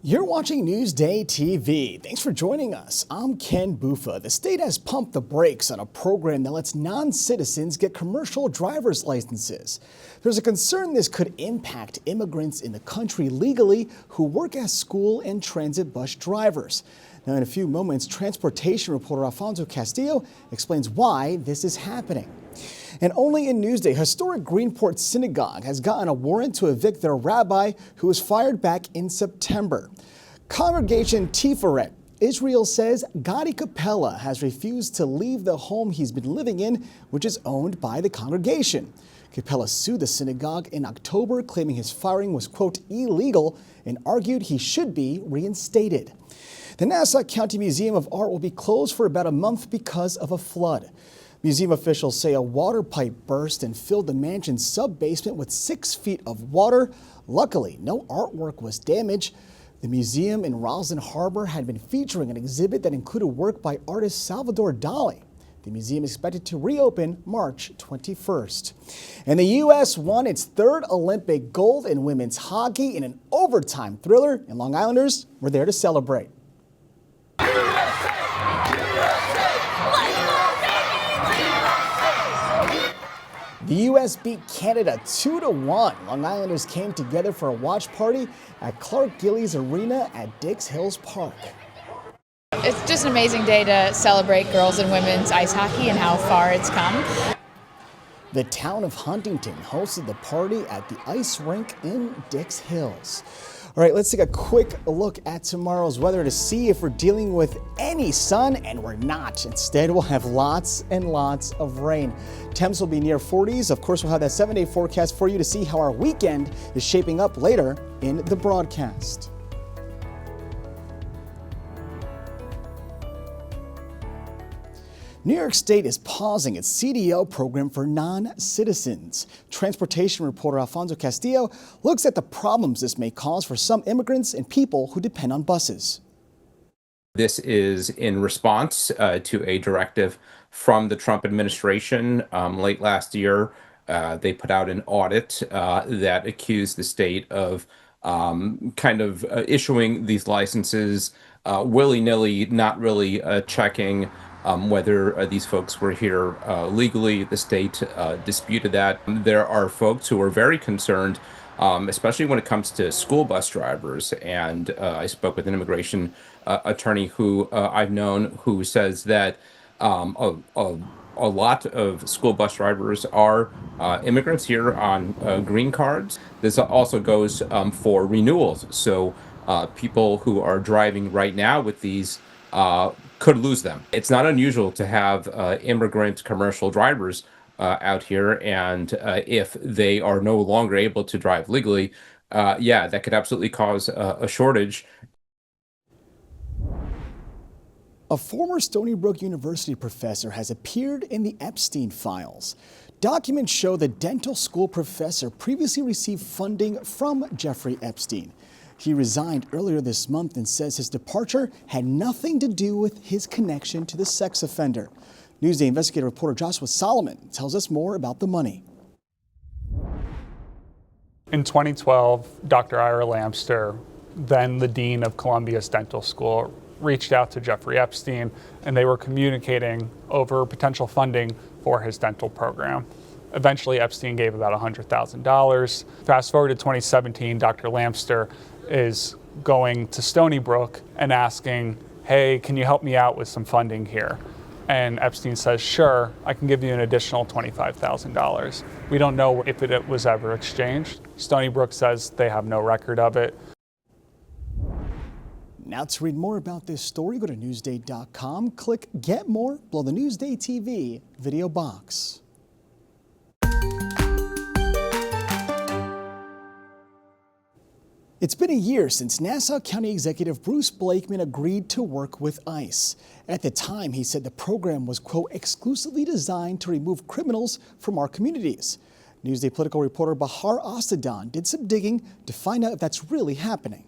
You're watching Newsday TV. Thanks for joining us. I'm Ken Bufa. The state has pumped the brakes on a program that lets non-citizens get commercial driver's licenses. There's a concern this could impact immigrants in the country legally who work as school and transit bus drivers. Now, in a few moments, transportation reporter Alfonso Castillo explains why this is happening. And only in Newsday, historic Greenport synagogue has gotten a warrant to evict their rabbi who was fired back in September. Congregation Tiferet Israel says Gadi Capella has refused to leave the home he's been living in, which is owned by the congregation. Capella sued the synagogue in October, claiming his firing was, quote, illegal, and argued he should be reinstated. The Nassau County Museum of Art will be closed for about a month because of a flood. Museum officials say a water pipe burst and filled the mansion's sub-basement with 6 feet of water. Luckily, no artwork was damaged. The museum in Roslyn Harbor had been featuring an exhibit that included work by artist Salvador Dali. The museum is expected to reopen March 21st. And the U.S. won its third Olympic gold in women's hockey in an overtime thriller, and Long Islanders were there to celebrate. The U.S. beat Canada 2-1. Long Islanders came together for a watch party at Clark Gillies Arena at Dix Hills Park. It's just an amazing day to celebrate girls and women's ice hockey and how far it's come. The town of Huntington hosted the party at the ice rink in Dix Hills. All right, let's take a quick look at tomorrow's weather to see if we're dealing with any sun, and we're not. Instead, we'll have lots and lots of rain. Temps will be near 40s. Of course, we'll have that 7-day forecast for you to see how our weekend is shaping up later in the broadcast. New York State is pausing its CDL program for non-citizens. Transportation reporter Alfonso Castillo looks at the problems this may cause for some immigrants and people who depend on buses. This is in response to a directive from the Trump administration. Late last year, they put out an audit that accused the state of issuing these licenses willy-nilly, not really checking whether these folks were here legally. The state disputed that. There are folks who are very concerned, especially when it comes to school bus drivers. And I spoke with an immigration attorney who I've known who says that a lot of school bus drivers are immigrants here on green cards. This also goes for renewals. So people who are driving right now with these could lose them. It's not unusual to have immigrant commercial drivers out here, and if they are no longer able to drive legally, that could absolutely cause a shortage. A former Stony Brook University professor has appeared in the Epstein files. Documents show the dental school professor previously received funding from Jeffrey Epstein. He resigned earlier this month and says his departure had nothing to do with his connection to the sex offender. Newsday investigative reporter Joshua Solomon tells us more about the money. In 2012, Dr. Ira Lamster, then the dean of Columbia's dental school, reached out to Jeffrey Epstein, and they were communicating over potential funding for his dental program. Eventually, Epstein gave about $100,000. Fast forward to 2017, Dr. Lamster is going to Stony Brook and asking, hey, can you help me out with some funding here? And Epstein says, sure, I can give you an additional $25,000. We don't know if it was ever exchanged. Stony Brook says they have no record of it. Now to read more about this story, go to Newsday.com, click Get More below the Newsday TV video box. It's been a year since Nassau County Executive Bruce Blakeman agreed to work with ICE. At the time, he said the program was, quote, exclusively designed to remove criminals from our communities. Newsday political reporter Bahar Astadon did some digging to find out if that's really happening.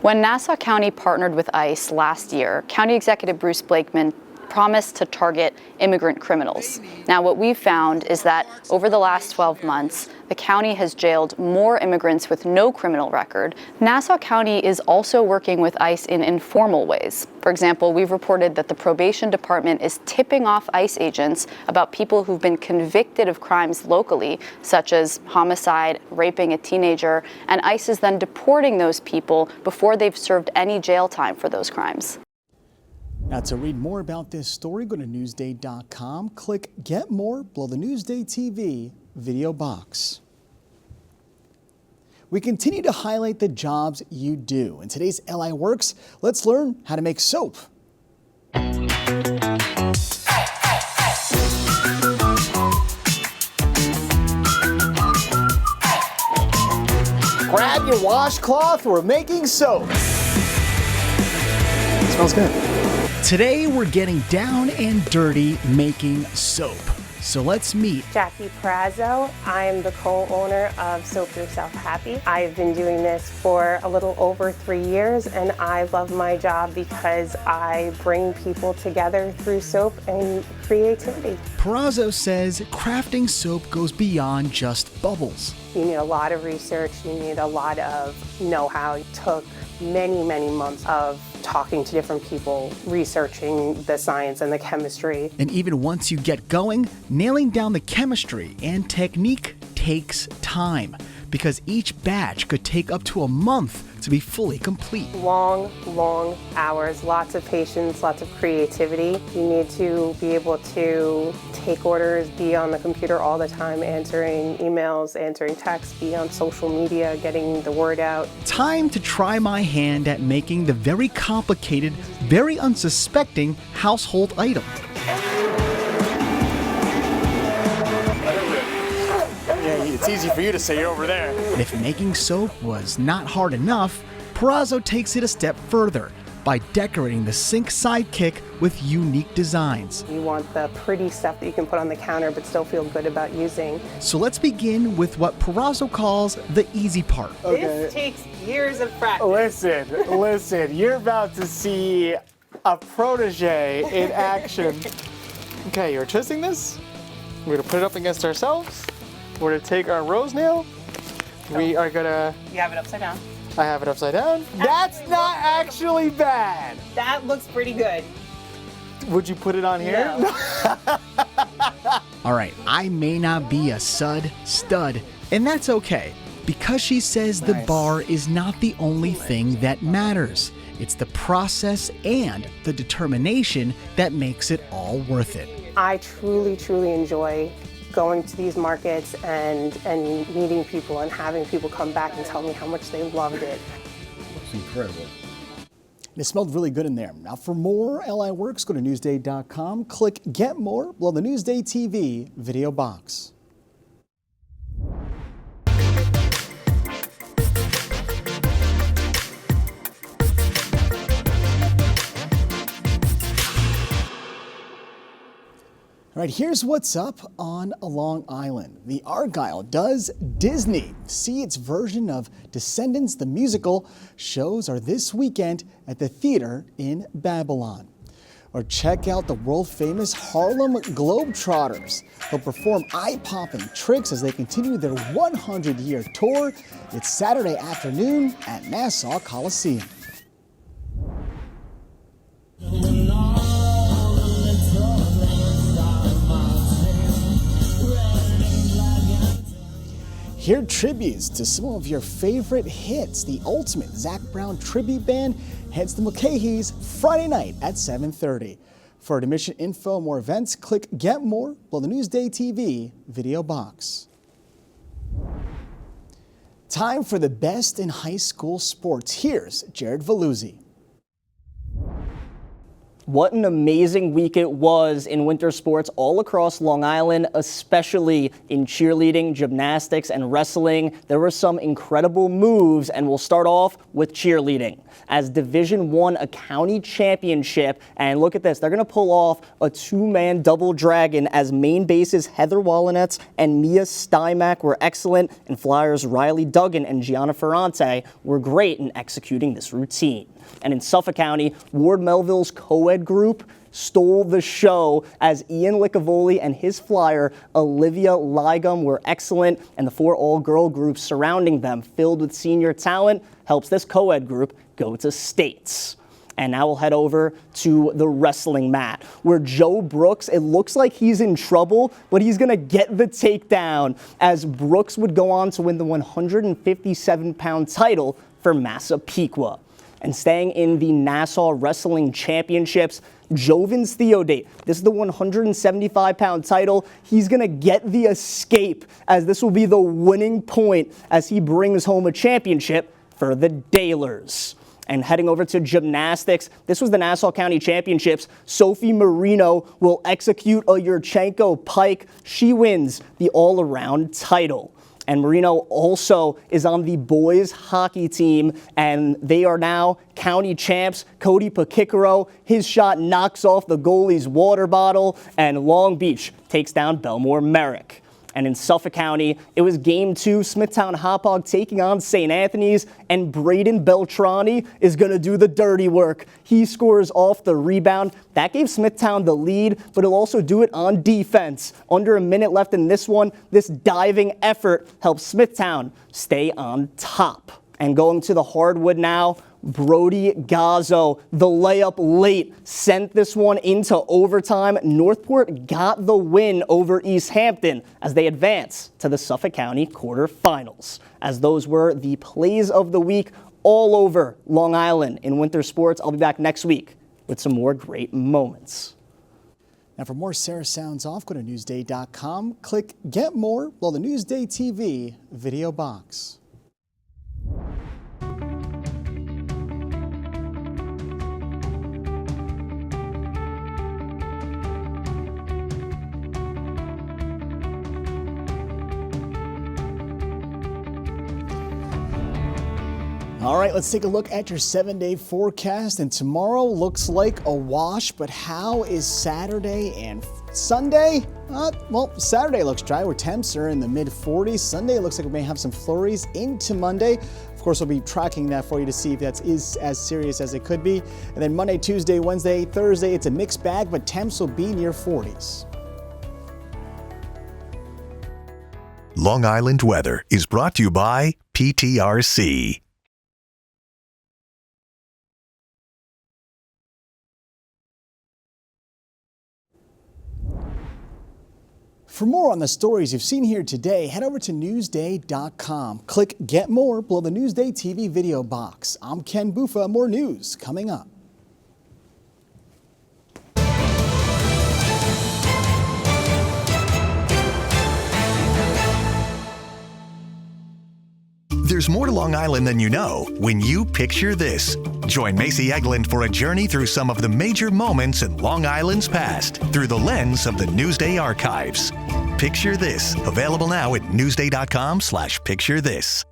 When Nassau County partnered with ICE last year, County Executive Bruce Blakeman promised to target immigrant criminals. Now, what we've found is that over the last 12 months, the county has jailed more immigrants with no criminal record. Nassau County is also working with ICE in informal ways. For example, we've reported that the probation department is tipping off ICE agents about people who've been convicted of crimes locally, such as homicide, raping a teenager, and ICE is then deporting those people before they've served any jail time for those crimes. Now, to read more about this story, go to Newsday.com, click Get More below the Newsday TV video box. We continue to highlight the jobs you do. In today's LI Works, let's learn how to make soap. Grab your washcloth, we're making soap. Smells good. Today we're getting down and dirty making soap. So let's meet Jackie Perazzo. I'm the co-owner of Soap Yourself Happy. I've been doing this for a little over 3 years, and I love my job because I bring people together through soap and creativity. Perazzo says crafting soap goes beyond just bubbles. You need a lot of research, you need a lot of know-how. It took many, many months of talking to different people, researching the science and the chemistry. And even once you get going, nailing down the chemistry and technique takes time, because each batch could take up to a month to be fully complete. Long, long hours, lots of patience, lots of creativity. You need to be able to take orders, be on the computer all the time, answering emails, answering texts, be on social media, getting the word out. Time to try my hand at making the very complicated, very unsuspecting household item. It's easy for you to say you're over there. And if making soap was not hard enough, Perazzo takes it a step further by decorating the sink sidekick with unique designs. You want the pretty stuff that you can put on the counter but still feel good about using. So let's begin with what Perazzo calls the easy part. This takes years of practice. Listen, you're about to see a protege in action. Okay, you're twisting this. We're gonna put it up against ourselves. We're gonna take our rose nail. We are gonna... You have it upside down. I have it upside down. That's not actually bad. That looks pretty good. Would you put it on here? No. All right, I may not be a stud, and that's okay, because she says the bar is not the only thing that matters. It's the process and the determination that makes it all worth it. I truly, truly enjoy going to these markets and meeting people and having people come back and tell me how much they loved it. It's incredible. It smelled really good in there. Now for more LI Works, go to Newsday.com, click Get More below the Newsday TV video box. All right, here's what's up on Long Island. The Argyle does Disney. See its version of Descendants the musical. Shows are this weekend at the theater in Babylon. Or check out the world-famous Harlem Globetrotters. They'll perform eye-popping tricks as they continue their 100-year tour. It's Saturday afternoon at Nassau Coliseum. Hear tributes to some of your favorite hits. The ultimate Zac Brown tribute band heads to Mulcahy's Friday night at 7:30. For admission info and more events, click Get More below the Newsday TV video box. Time for the best in high school sports. Here's Jared Veluzzi. What an amazing week it was in winter sports all across Long Island, especially in cheerleading, gymnastics, and wrestling. There were some incredible moves, and we'll start off with cheerleading. As Division I, a county championship, and look at this, they're going to pull off a two-man double dragon as main bases Heather Wallenetz and Mia Stymack were excellent, and flyers Riley Duggan and Gianna Ferrante were great in executing this routine. And in Suffolk County, Ward Melville's co-ed group stole the show as Ian Licavoli and his flyer, Olivia Ligum, were excellent, and the 4 all-girl groups surrounding them, filled with senior talent, helps this co-ed group go to states. And now we'll head over to the wrestling mat, where Joe Brooks, it looks like he's in trouble, but he's going to get the takedown, as Brooks would go on to win the 157-pound title for Massapequa. And staying in the Nassau Wrestling Championships, Jovens Theodate, this is the 175-pound title. He's going to get the escape, as this will be the winning point as he brings home a championship for the Dailers. And heading over to gymnastics, this was the Nassau County Championships. Sophie Marino will execute a Yurchenko pike. She wins the all-around title. And Marino also is on the boys hockey team, and they are now county champs. Cody Pacicaro, his shot knocks off the goalie's water bottle, and Long Beach takes down Belmore Merrick. And in Suffolk County, it was Game 2, Smithtown Hauppauge taking on St. Anthony's, and Braden Beltrani is going to do the dirty work. He scores off the rebound. That gave Smithtown the lead, but he'll also do it on defense. Under a minute left in this one, this diving effort helps Smithtown stay on top. And going to the hardwood now, Brody Gazzo, the layup late, sent this one into overtime. Northport got the win over East Hampton as they advance to the Suffolk County quarterfinals. As those were the plays of the week all over Long Island in winter sports. I'll be back next week with some more great moments. Now, for more Sarah Sounds Off, go to Newsday.com. Click Get More below the Newsday TV video box. All right, let's take a look at your 7-day forecast. And tomorrow looks like a wash, but how is Saturday and Sunday? Well, Saturday looks dry where temps are in the mid-40s. Sunday looks like we may have some flurries into Monday. Of course, we'll be tracking that for you to see if that is as serious as it could be. And then Monday, Tuesday, Wednesday, Thursday, it's a mixed bag, but temps will be near 40s. Long Island weather is brought to you by PTRC. For more on the stories you've seen here today, head over to Newsday.com. Click Get More below the Newsday TV video box. I'm Ken Buffa. More news coming up. There's more to Long Island than you know when you picture this. Join Macy Eglin for a journey through some of the major moments in Long Island's past through the lens of the Newsday archives. Picture This, available now at Newsday.com/picture this.